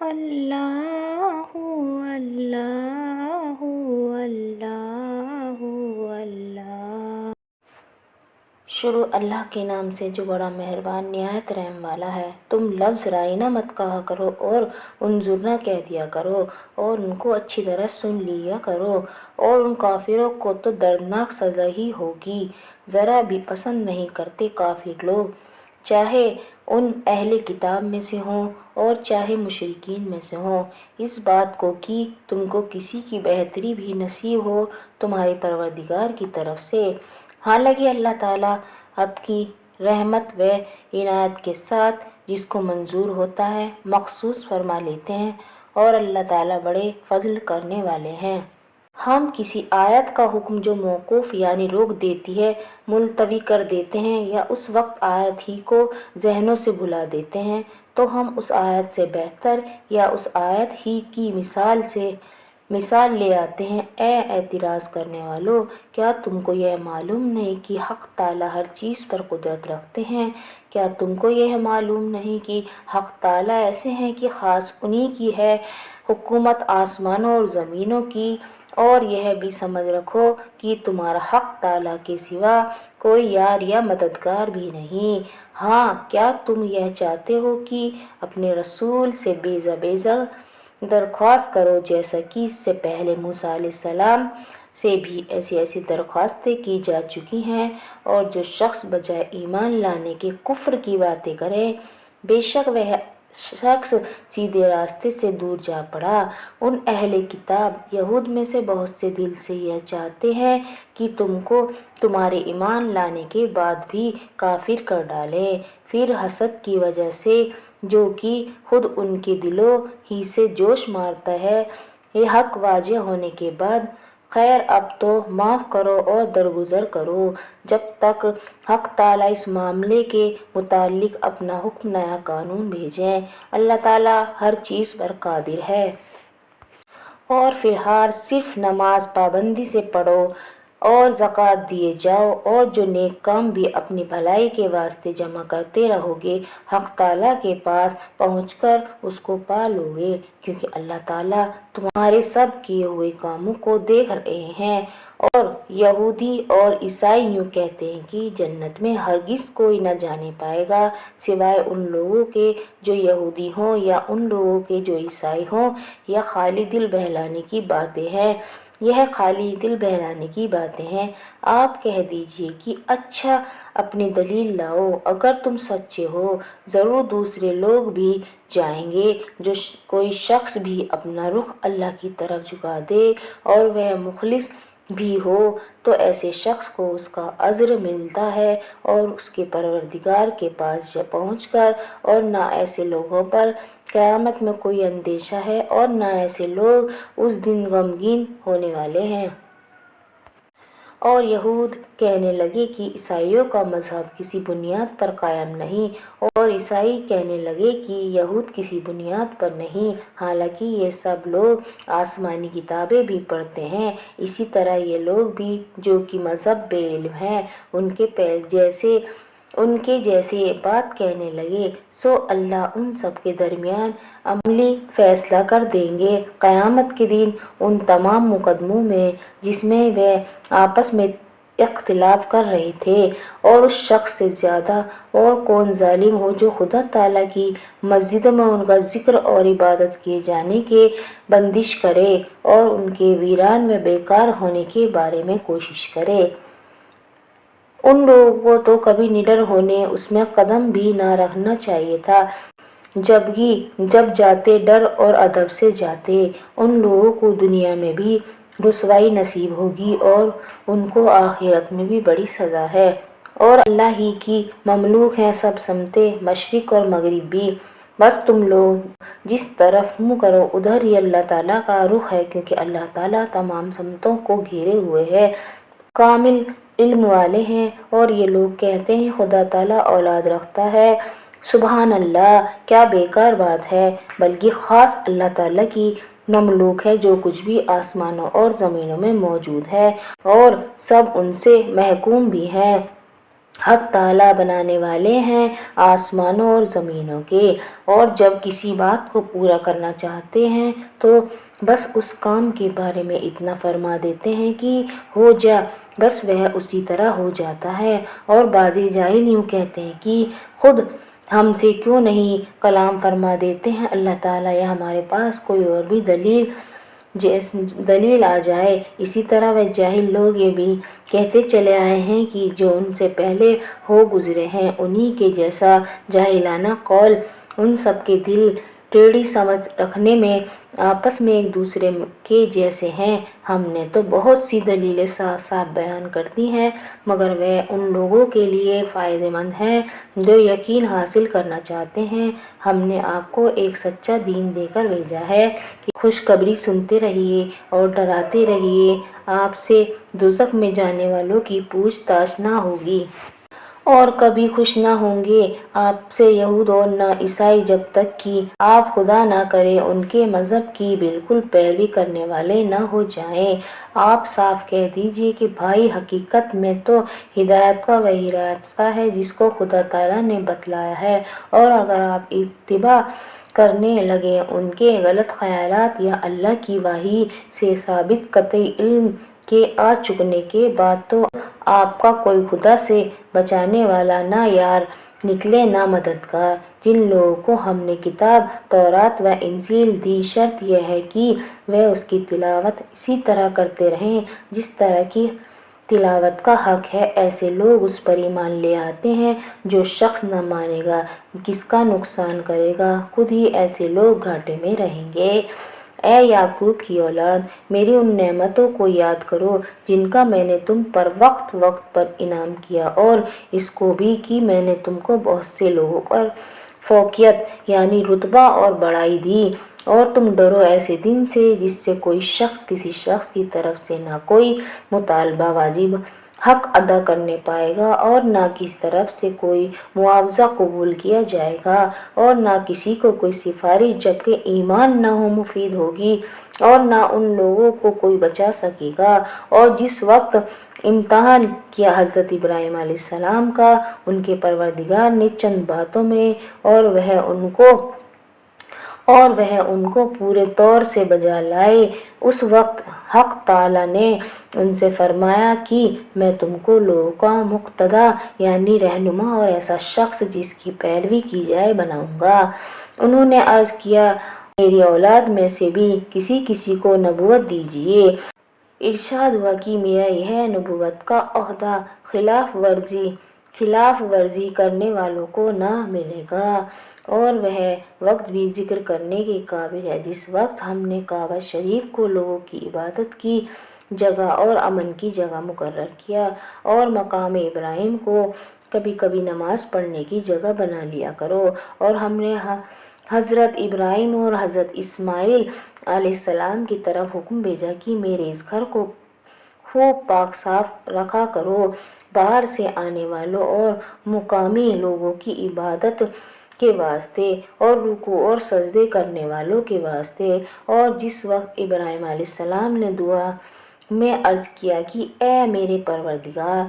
اللہ اللہ اللہ اللہ۔ شروع اللہ کے نام سے جو بڑا مہربان نہایت رحم والا ہے۔ تم لفظ رائنا مت کہا کرو اور انظرنا کہہ دیا کرو اور ان کو اچھی طرح سن لیا کرو، اور ان کافروں کو تو دردناک سزا ہی ہوگی۔ ذرا بھی پسند نہیں کرتے کافر لوگ، چاہے ان اہل کتاب میں سے ہوں اور چاہے مشرکین میں سے ہوں، اس بات کو کہ تم کو کسی کی بہتری بھی نصیب ہو تمہارے پروردگار کی طرف سے، حالانکہ اللہ تعالیٰ آپ کی رحمت و عنایت کے ساتھ جس کو منظور ہوتا ہے مخصوص فرما لیتے ہیں، اور اللہ تعالیٰ بڑے فضل کرنے والے ہیں۔ ہم کسی آیت کا حکم جو موقوف یعنی روک دیتی ہے ملتوی کر دیتے ہیں یا اس وقت آیت ہی کو ذہنوں سے بھلا دیتے ہیں، تو ہم اس آیت سے بہتر یا اس آیت ہی کی مثال لے آتے ہیں۔ اے اعتراض کرنے والو، کیا تم کو یہ معلوم نہیں کہ حق تعالیٰ ہر چیز پر قدرت رکھتے ہیں؟ کیا تم کو یہ معلوم نہیں کہ حق تعالیٰ ایسے ہیں کہ خاص انہی کی ہے حکومت آسمانوں اور زمینوں کی؟ اور یہ بھی سمجھ رکھو کہ تمہارا حق تعالیٰ کے سوا کوئی یار یا مددگار بھی نہیں۔ ہاں، کیا تم یہ چاہتے ہو کہ اپنے رسول سے بیضا درخواست کرو، جیسا کہ اس سے پہلے موسیٰ علیہ السلام سے بھی ایسی درخواستیں کی جا چکی ہیں، اور جو شخص بجائے ایمان لانے کے کفر کی باتیں کرے، بے شک وہ شخص سیدھے راستے سے دور جا پڑا۔ ان اہل کتاب یہود میں سے بہت سے دل سے یہ چاہتے ہیں کہ تم کو تمہارے ایمان لانے کے بعد بھی کافر کر ڈالیں، پھر حسد کی وجہ سے جو کہ خود ان کے دلوں ہی سے جوش مارتا ہے یہ حق واضح ہونے کے بعد۔ خیر، اب تو معاف کرو اور درگزر کرو جب تک حق تعالیٰ اس معاملے کے متعلق اپنا حکم نیا قانون بھیجیں۔ اللہ تعالیٰ ہر چیز پر قادر ہے۔ اور فی الحال صرف نماز پابندی سے پڑھو اور زکوٰۃ دیے جاؤ، اور جو نیک کام بھی اپنی بھلائی کے واسطے جمع کرتے رہو گے، حق تعالیٰ کے پاس پہنچ کر اس کو پا لو گے، کیونکہ اللہ تعالیٰ تمہارے سب کیے ہوئے کاموں کو دیکھ رہے ہیں۔ اور یہودی اور عیسائی یوں کہتے ہیں کہ جنت میں ہرگز کوئی نہ جانے پائے گا سوائے ان لوگوں کے جو یہودی ہوں یا ان لوگوں کے جو عیسائی ہوں۔ یہ خالی دل بہلانے کی باتیں ہیں، یہ خالی دل بہلانے کی باتیں ہیں۔ آپ کہہ دیجئے کہ اچھا، اپنی دلیل لاؤ، اگر تم سچے ہو، ضرور دوسرے لوگ بھی جائیں گے۔ جو کوئی شخص بھی اپنا رخ اللہ کی طرف جھکا دے اور وہ مخلص بھی ہو تو ایسے شخص کو اس کا اجر ملتا ہے، اور اس کے پروردگار کے پاس پہنچ کر، اور نہ ایسے لوگوں پر قیامت میں کوئی اندیشہ ہے اور نہ ایسے لوگ اس دن غمگین ہونے والے ہیں۔ اور یہود کہنے لگے کہ عیسائیوں کا مذہب کسی بنیاد پر قائم نہیں، اور عیسائی کہنے لگے کہ یہود کسی بنیاد پر نہیں، حالانکہ یہ سب لوگ آسمانی کتابیں بھی پڑھتے ہیں۔ اسی طرح یہ لوگ بھی جو کہ مذہب بے علم ہیں ان کے جیسے بات کہنے لگے، سو اللہ ان سب کے درمیان عملی فیصلہ کر دیں گے قیامت کے دن ان تمام مقدموں میں جس میں وہ آپس میں اختلاف کر رہے تھے۔ اور اس شخص سے زیادہ اور کون ظالم ہو جو خدا تعالیٰ کی مسجدوں میں ان کا ذکر اور عبادت کیے جانے کی بندش کرے اور ان کے ویران و بیکار ہونے کے بارے میں کوشش کرے۔ ان لوگوں کو تو کبھی نڈر ہونے اس میں قدم بھی نہ رکھنا چاہیے تھا، جب جاتے ڈر اور ادب سے جاتے۔ ان لوگوں کو دنیا میں بھی رسوائی نصیب ہوگی اور ان کو آخرت میں بھی بڑی سزا ہے۔ اور اللہ ہی کی مملوک ہیں سب سمتیں، مشرق اور مغرب بھی، بس تم لوگ جس طرف منہ کرو ادھر ہی اللہ تعالیٰ کا رخ ہے، کیونکہ اللہ تعالیٰ تمام سمتوں کو گھیرے ہوئے ہے، کامل علم والے ہیں۔ اور یہ لوگ کہتے ہیں خدا تعالیٰ اولاد رکھتا ہے، سبحان اللہ، کیا بیکار بات ہے، بلکہ خاص اللہ تعالیٰ کی مملوک ہے جو کچھ بھی آسمانوں اور زمینوں میں موجود ہے، اور سب ان سے محکوم بھی ہیں۔ حق تعالیٰ بنانے والے ہیں آسمانوں اور زمینوں کے، اور جب کسی بات کو پورا کرنا چاہتے ہیں تو بس اس کام کے بارے میں اتنا فرما دیتے ہیں کہ ہو جا، بس وہ اسی طرح ہو جاتا ہے۔ اور بعض جاہل یوں کہتے ہیں کہ خود ہم سے کیوں نہیں کلام فرما دیتے ہیں اللہ تعالیٰ، یا ہمارے پاس کوئی اور بھی دلیل آ جائے۔ اسی طرح وہ جاہل لوگ یہ بھی کہتے چلے آئے ہیں کہ جو ان سے پہلے ہو گزرے ہیں انہی کے جیسا جاہلانہ قول، ان سب کے دل ٹیڑھی سمجھ رکھنے میں آپس میں ایک دوسرے کے جیسے ہیں۔ ہم نے تو بہت سی دلیلیں صاف صاف بیان کر دی ہیں، مگر وہ ان لوگوں کے لیے فائدہ مند ہیں جو یقین حاصل کرنا چاہتے ہیں۔ ہم نے آپ کو ایک سچا دین دے کر بھیجا ہے کہ خوشخبری سنتے رہیے اور ڈراتے رہیے، آپ سے دوزخ میں جانے والوں کی پوچھ تاچھ نہ ہوگی اور کبھی خوش نہ ہوں گے آپ سے یہود اور نہ عیسائی، جب تک کہ آپ خدا نہ کرے ان کے مذہب کی بالکل پیروی کرنے والے نہ ہو جائیں۔ آپ صاف کہہ دیجیے کہ بھائی حقیقت میں تو ہدایت کا وہی راستہ ہے جس کو خدا تعالیٰ نے بتلایا ہے، اور اگر آپ اتباع کرنے لگے ان کے غلط خیالات یا اللہ کی وحی سے ثابت قطعی علم کے آ چکنے کے بعد، تو آپ کا کوئی خدا سے بچانے والا نہ یار نکلے نہ مددگار۔ جن لوگوں کو ہم نے کتاب تورات و انجیل دی، شرط یہ ہے کہ وہ اس کی تلاوت اسی طرح کرتے رہیں جس طرح کی تلاوت کا حق ہے۔ ایسے لوگ اس پر ایمان لے آتے ہیں۔ جو شخص نہ مانے گا کس کا نقصان کرے گا، خود ہی ایسے لوگ گھاٹے میں رہیں گے۔ اے یعقوب کی اولاد، میری ان نعمتوں کو یاد کرو جن کا میں نے تم پر وقت وقت پر انعام کیا، اور اس کو بھی کہ میں نے تم کو بہت سے لوگوں پر فوقیت یعنی رتبہ اور بڑائی دی۔ اور تم ڈرو ایسے دن سے جس سے کوئی شخص کسی شخص کی طرف سے نہ کوئی مطالبہ واجب حق ادا کرنے پائے گا، اور نہ کسی طرف سے کوئی معاوضہ قبول کیا جائے گا، اور نہ کسی کو کوئی سفارش جبکہ ایمان نہ ہو مفید ہوگی، اور نہ ان لوگوں کو کوئی بچا سکے گا۔ اور جس وقت امتحان کیا حضرت ابراہیم علیہ السلام کا ان کے پروردگار نے چند باتوں میں، اور وہ ان کو پورے طور سے بجا لائے، اس وقت حق تعالیٰ نے ان سے فرمایا کہ میں تم کو لوگوں کا مقتدی یعنی رہنما اور ایسا شخص جس کی پیروی کی جائے بناؤں گا۔ انہوں نے عرض کیا میری اولاد میں سے بھی کسی کسی کو نبوت دیجیے۔ ارشاد ہوا کہ میرا یہ نبوت کا عہدہ خلاف ورزی کرنے والوں کو نہ ملے گا، اور وہ وقت بھی ذکر کرنے کے قابل ہے جس وقت ہم نے کعبہ شریف کو لوگوں کی عبادت کی جگہ اور امن کی جگہ مقرر کیا، اور مقام ابراہیم کو کبھی کبھی نماز پڑھنے کی جگہ بنا لیا کرو۔ اور ہم نے حضرت ابراہیم اور حضرت اسماعیل علیہ السلام کی طرف حکم بھیجا کہ میرے اس گھر کو خوب پاک صاف رکھا کرو، باہر سے آنے والوں اور مقامی لوگوں کی عبادت کے واسطے اور رکوع اور سجدے کرنے والوں کے واسطے۔ اور جس وقت ابراہیم علیہ السلام نے دعا میں عرض کیا کہ اے میرے پروردگار،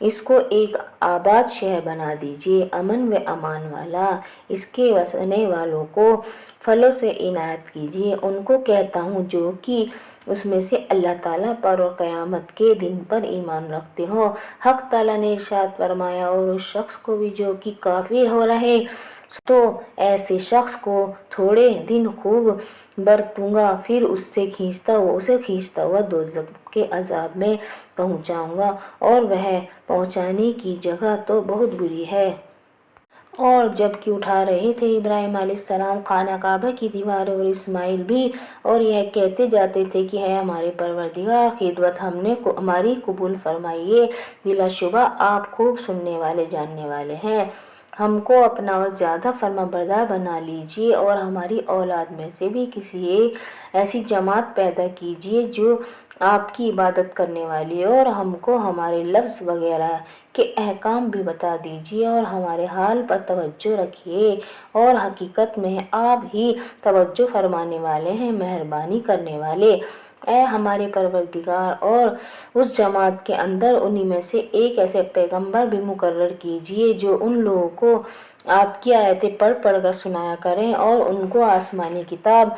اس کو ایک آباد شہر بنا دیجیے، امن و امان والا، اس کے بسنے والوں کو پھلوں سے عنایت کیجیے۔ ان کو کہتا ہوں جو کہ اس میں سے اللہ تعالیٰ پر اور قیامت کے دن پر ایمان رکھتے ہوں۔ حق تعالیٰ نے ارشاد فرمایا اور اس شخص کو بھی جو کہ کافر ہو رہے تو ایسے شخص کو تھوڑے دن خوب برتوں گا، پھر اسے کھینچتا ہوا دوزخ کے عذاب میں پہنچاؤں گا، اور وہ پہنچانے کی جگہ تو بہت بری ہے۔ اور جب کہ اٹھا رہے تھے ابراہیم علیہ السلام خانہ کعبہ کی دیواریں اور اسماعیل بھی، اور یہ کہتے جاتے تھے کہ اے ہمارے پروردگار، خدمت ہماری قبول فرمائیے، بلا شبہ آپ خوب سننے والے جاننے والے ہیں، ہم کو اپنا اور زیادہ فرما بردار بنا لیجیے، اور ہماری اولاد میں سے بھی کسی ایک ایسی جماعت پیدا کیجیے جو آپ کی عبادت کرنے والی ہے، اور ہم کو ہمارے لفظ وغیرہ کے احکام بھی بتا دیجیے اور ہمارے حال پر توجہ رکھیے، اور حقیقت میں آپ ہی توجہ فرمانے والے ہیں، مہربانی کرنے والے۔ اے ہمارے پروردگار، اور اس جماعت کے اندر انہی میں سے ایک ایسے پیغمبر بھی مقرر کیجیے جو ان لوگوں کو آپ کی آیتیں پڑھ پڑھ کر سنایا کریں اور ان کو آسمانی کتاب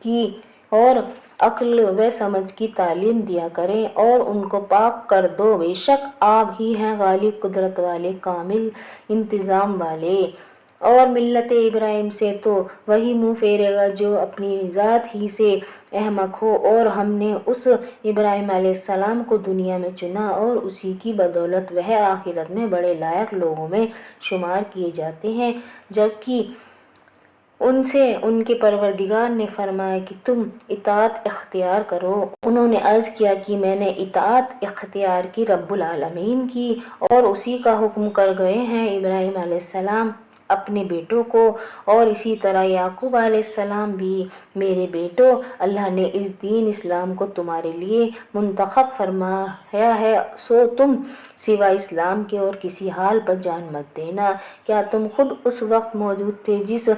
کی اور عقل و سمجھ کی تعلیم دیا کریں، اور ان کو پاک کر دو، بے شک آپ ہی ہیں غالب قدرت والے، کامل انتظام والے۔ اور ملت ابراہیم سے تو وہی منہ پھیرے گا جو اپنی ذات ہی سے احمق ہو، اور ہم نے اس ابراہیم علیہ السلام کو دنیا میں چنا اور اسی کی بدولت وہ آخرت میں بڑے لائق لوگوں میں شمار کیے جاتے ہیں۔ جبکہ ان سے ان کے پروردگار نے فرمایا کہ تم اطاعت اختیار کرو۔ انہوں نے عرض کیا کہ میں نے اطاعت اختیار کی رب العالمین کی، اور اسی کا حکم کر گئے ہیں ابراہیم علیہ السلام اپنے بیٹوں کو، اور اسی طرح یعقوب علیہ السلام بھی، میرے بیٹو، اللہ نے اس دین اسلام کو تمہارے لیے منتخب فرمایا ہے، سو تم سوا اسلام کے اور کسی حال پر جان مت دینا۔ کیا تم خود اس وقت موجود تھے جس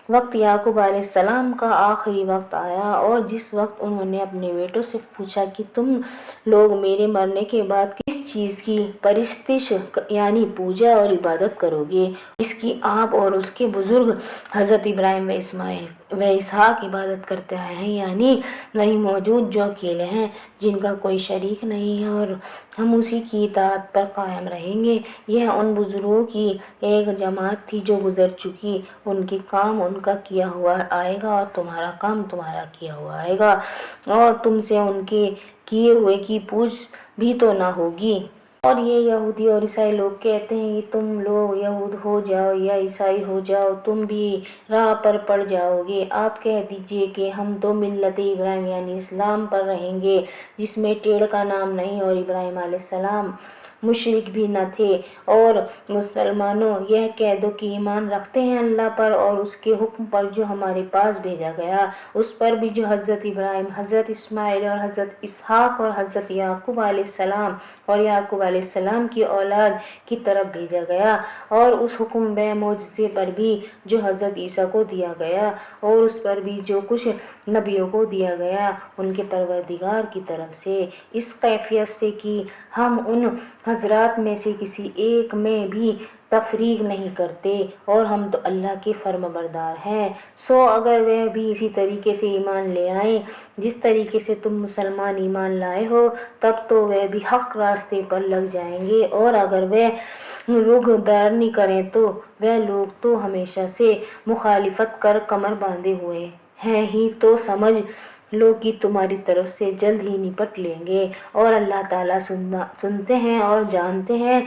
وقت یعقوب علیہ السلام کا آخری وقت آیا، اور جس وقت انہوں نے اپنے بیٹوں سے پوچھا کہ تم لوگ میرے مرنے کے بعد کس چیز کی پرستش یعنی پوجا اور عبادت کرو گے، جس کی آپ اور اس کے بزرگ حضرت ابراہیم و اسماعیل و اسحاق عبادت کرتے آئے ہیں، یعنی وہی موجود جو اکیلے ہیں، جن کا کوئی شریک نہیں ہے، اور ہم اسی کی اطاعت پر قائم رہیں گے۔ یہ ان بزرگوں کی ایک جماعت تھی جو گزر چکی، ان کے کام ان کا کیا ہوا آئے گا اور تمہارا کام تمہارا کیا ہوا آئے گا، اور تم سے ان کے کیے ہوئے کی پوچھ بھی تو نہ ہوگی۔ اور یہ یہودی اور عیسائی لوگ کہتے ہیں کہ تم لوگ یہود ہو جاؤ یا عیسائی ہو جاؤ، تم بھی راہ پر پڑ جاؤ گے۔ آپ کہہ دیجئے کہ ہم تو ملت ابراہیم یعنی اسلام پر رہیں گے، جس میں ٹیڑھ کا نام نہیں، اور ابراہیم علیہ السلام مشرک بھی نہ تھے۔ اور مسلمانوں، یہ کہہ دو کہ ایمان رکھتے ہیں اللہ پر اور اس کے حکم پر جو ہمارے پاس بھیجا گیا، اس پر بھی جو حضرت ابراہیم، حضرت اسماعیل اور حضرت اسحاق اور حضرت یعقوب علیہ السلام اور یعقوب علیہ السلام کی اولاد کی طرف بھیجا گیا، اور اس حکم بے معجزے پر بھی جو حضرت عیسیٰ کو دیا گیا، اور اس پر بھی جو کچھ نبیوں کو دیا گیا ان کے پروردگار کی طرف سے، اس کیفیت سے کہ ہم ان حضرات میں سے کسی ایک میں بھی تفریق نہیں کرتے، اور ہم تو اللہ کے فرما بردار ہیں۔ سو اگر وہ بھی اسی طریقے سے ایمان لے آئیں جس طریقے سے تم مسلمان ایمان لائے ہو، تب تو وہ بھی حق راستے پر لگ جائیں گے، اور اگر وہ روگردانی کریں تو وہ لوگ تو ہمیشہ سے مخالفت کر کمر باندھے ہوئے ہیں ہی، تو سمجھ لو کہ تمہاری طرف سے جلد ہی نپٹ لیں گے۔ اور اللہ تعالیٰ سنتے ہیں اور جانتے ہیں،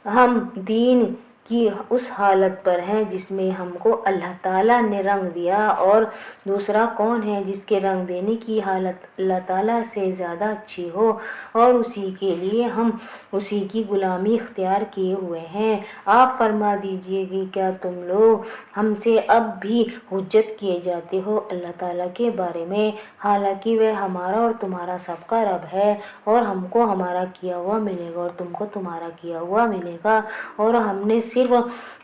ہم دین کی اس حالت پر ہیں جس میں ہم کو اللہ تعالیٰ نے رنگ دیا، اور دوسرا کون ہے جس کے رنگ دینے کی حالت اللہ تعالیٰ سے زیادہ اچھی ہو، اور اسی کے لیے ہم اسی کی غلامی اختیار کیے ہوئے ہیں۔ آپ فرما دیجئے کہ کیا تم لوگ ہم سے اب بھی حجت کیے جاتے ہو اللہ تعالیٰ کے بارے میں، حالانکہ وہ ہمارا اور تمہارا سب کا رب ہے، اور ہم کو ہمارا کیا ہوا ملے گا اور تم کو تمہارا کیا ہوا ملے گا، اور ہم نے صرف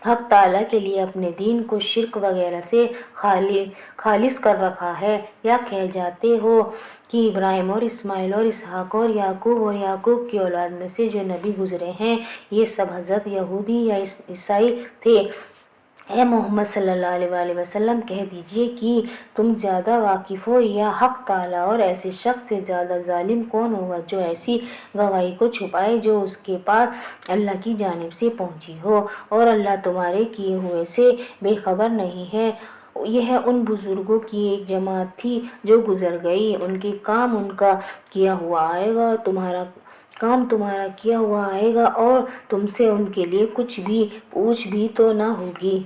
حق تعالیٰ کے لیے اپنے دین کو شرک وغیرہ سے خالص کر رکھا ہے۔ یا کہہ جاتے ہو کہ ابراہیم اور اسماعیل اور اسحاق اور یعقوب کی اولاد میں سے جو نبی گزرے ہیں، یہ سب حضرت یہودی یا عیسائی تھے۔ اے محمد صلی اللہ علیہ وآلہ وسلم، کہہ دیجئے کہ تم زیادہ واقف ہو یا حق تعالیٰ، اور ایسے شخص سے زیادہ ظالم کون ہوگا جو ایسی گواہی کو چھپائے جو اس کے پاس اللہ کی جانب سے پہنچی ہو، اور اللہ تمہارے کیے ہوئے سے بے خبر نہیں ہے۔ یہ ان بزرگوں کی ایک جماعت تھی جو گزر گئی، ان کے کام ان کا کیا ہوا آئے گا اور تمہارا کام تمہارا کیا ہوا آئے گا، اور تم سے ان کے لیے کچھ بھی پوچھ بھی تو نہ ہوگی۔